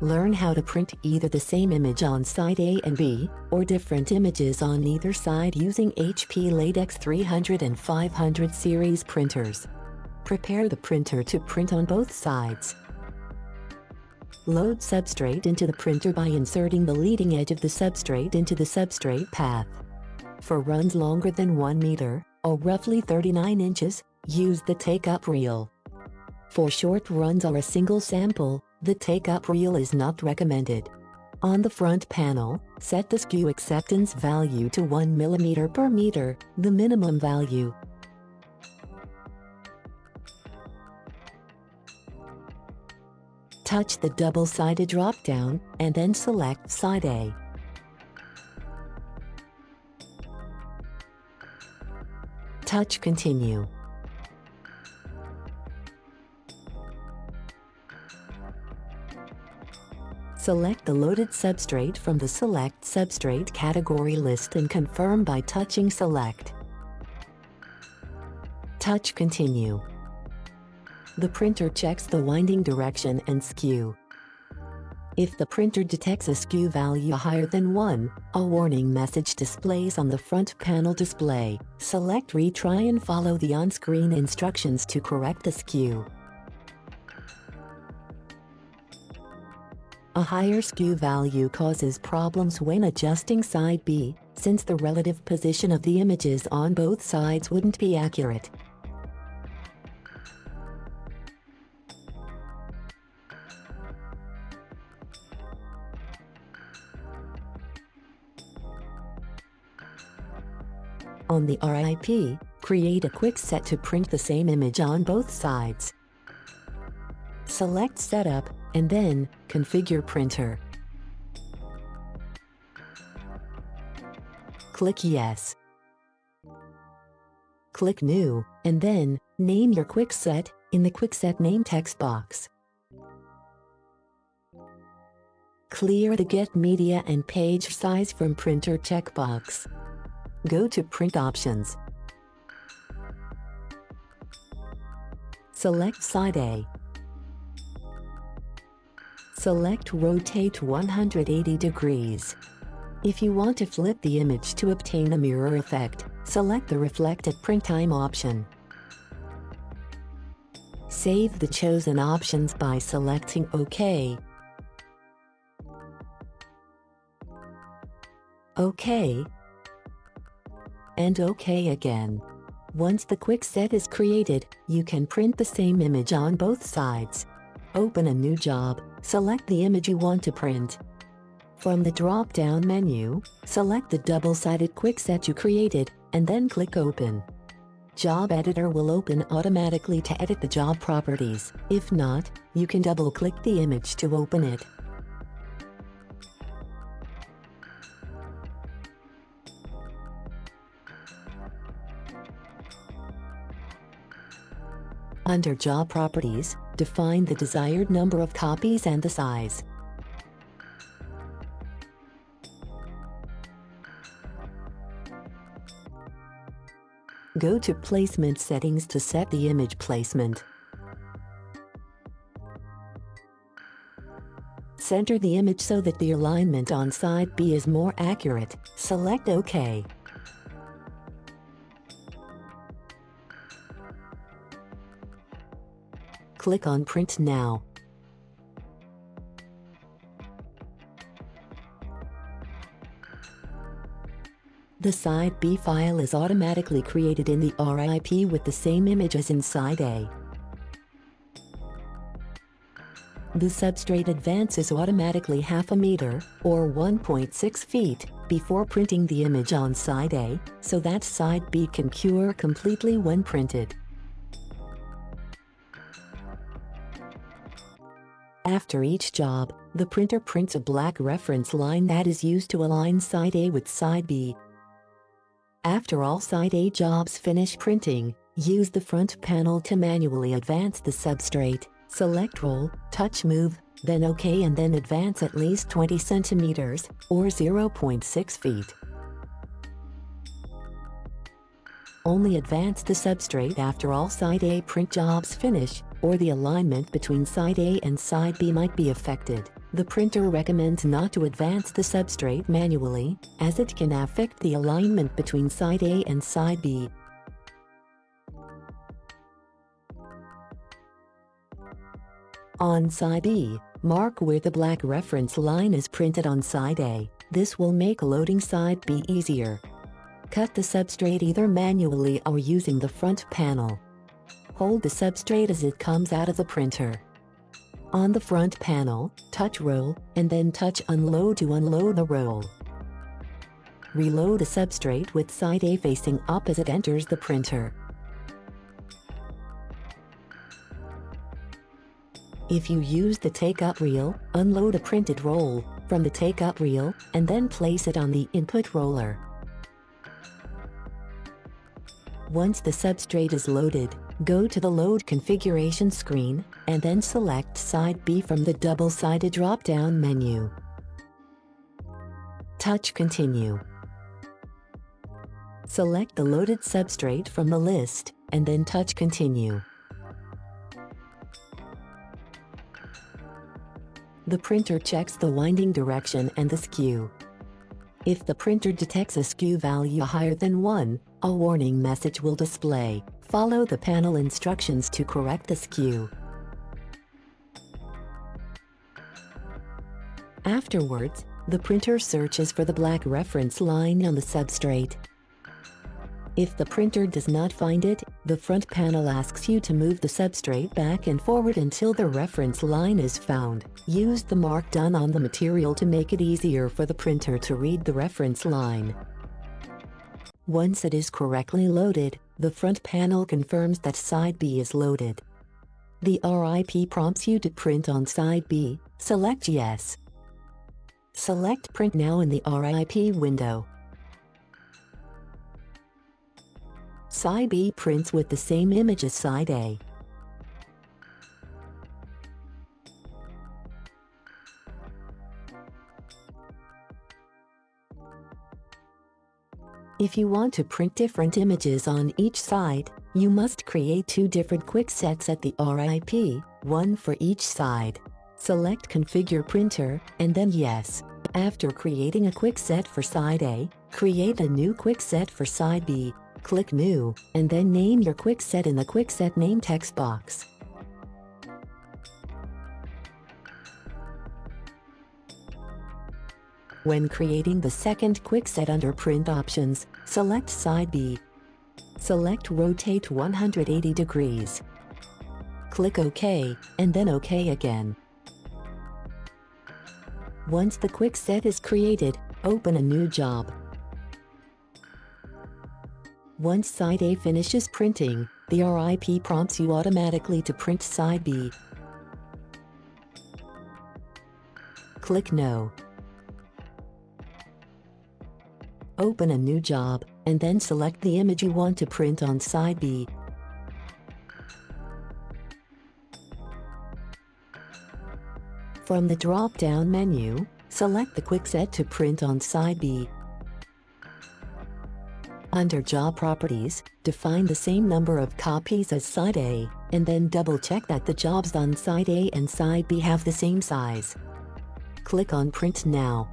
Learn how to print either the same image on side A and B, or different images on either side using HP Latex 300 and 500 series printers. Prepare the printer to print on both sides. Load substrate into the printer by inserting the leading edge of the substrate into the substrate path. For runs longer than 1 meter, or roughly 39 inches, use the take-up reel. For short runs or a single sample, the take-up reel is not recommended. On the front panel, set the skew acceptance value to 1 mm per meter, the minimum value. Touch the double-sided drop-down, and then select side A. Touch Continue. Select the loaded substrate from the Select Substrate category list and confirm by touching Select. Touch Continue. The printer checks the winding direction and skew. If the printer detects a skew value higher than 1, a warning message displays on the front panel display. Select Retry and follow the on-screen instructions to correct the skew. A higher skew value causes problems when adjusting side B, since the relative position of the images on both sides wouldn't be accurate. On the RIP, create a quick set to print the same image on both sides. Select Setup, and then Configure Printer. Click Yes. Click New, and then name your quick set in the Quick Set Name text box. Clear the Get Media and Page Size from Printer checkbox. Go to Print Options. Select Side A. Select Rotate 180 degrees. If you want to flip the image to obtain a mirror effect, select the Reflect at Print Time option. Save the chosen options by selecting OK. OK. And OK again. Once the quick set is created, you can print the same image on both sides. Open a new job, select the image you want to print. From the drop-down menu, select the double-sided quick set you created, and then click Open. Job Editor will open automatically to edit the job properties. If not, you can double-click the image to open it. Under Job Properties, define the desired number of copies and the size. Go to Placement Settings to set the image placement. Center the image so that the alignment on side B is more accurate. Select OK. Click on Print Now. The side B file is automatically created in the RIP with the same image as in side A. The substrate advances automatically half a meter, or 1.6 feet, before printing the image on side A, so that side B can cure completely when printed. After each job, the printer prints a black reference line that is used to align side A with side B. After all side A jobs finish printing, use the front panel to manually advance the substrate. Select Roll, Touch Move, then OK, and then advance at least 20 centimeters, or 0.6 feet. Only advance the substrate after all side A print jobs finish, or the alignment between side A and side B might be affected. The printer recommends not to advance the substrate manually, as it can affect the alignment between side A and side B. On side B, mark where the black reference line is printed on side A. This will make loading side B easier. Cut the substrate either manually or using the front panel. Hold the substrate as it comes out of the printer. On the front panel, touch Roll, and then touch Unload to unload the roll. Reload a substrate with side A facing up as it enters the printer. If you use the take-up reel, unload a printed roll from the take-up reel and then place it on the input roller. Once the substrate is loaded, go to the Load Configuration screen and then select Side B from the double-sided drop-down menu. Touch Continue. Select the loaded substrate from the list and then touch Continue. The printer checks the winding direction and the skew. If the printer detects a skew value higher than 1, a warning message will display. Follow the panel instructions to correct the skew. Afterwards, the printer searches for the black reference line on the substrate. If the printer does not find it, the front panel asks you to move the substrate back and forward until the reference line is found. Use the mark done on the material to make it easier for the printer to read the reference line. Once it is correctly loaded, the front panel confirms that side B is loaded. The RIP prompts you to print on side B. Select Yes. Select Print Now in the RIP window. Side B prints with the same image as side A. If you want to print different images on each side, you must create 2 different quick sets at the RIP, one for each side. Select Configure Printer, and then Yes. After creating a quick set for side A, create a new quick set for side B. Click New, and then name your quick set in the Quick Set Name text box. When creating the second quick set under Print Options, select Side B. Select Rotate 180 degrees. Click OK, and then OK again. Once the quick set is created, open a new job. Once side A finishes printing, the RIP prompts you automatically to print side B. Click No. Open a new job, and then select the image you want to print on side B. From the drop-down menu, select the quick set to print on side B. Under Job Properties, define the same number of copies as side A, and then double-check that the jobs on side A and side B have the same size. Click on Print Now.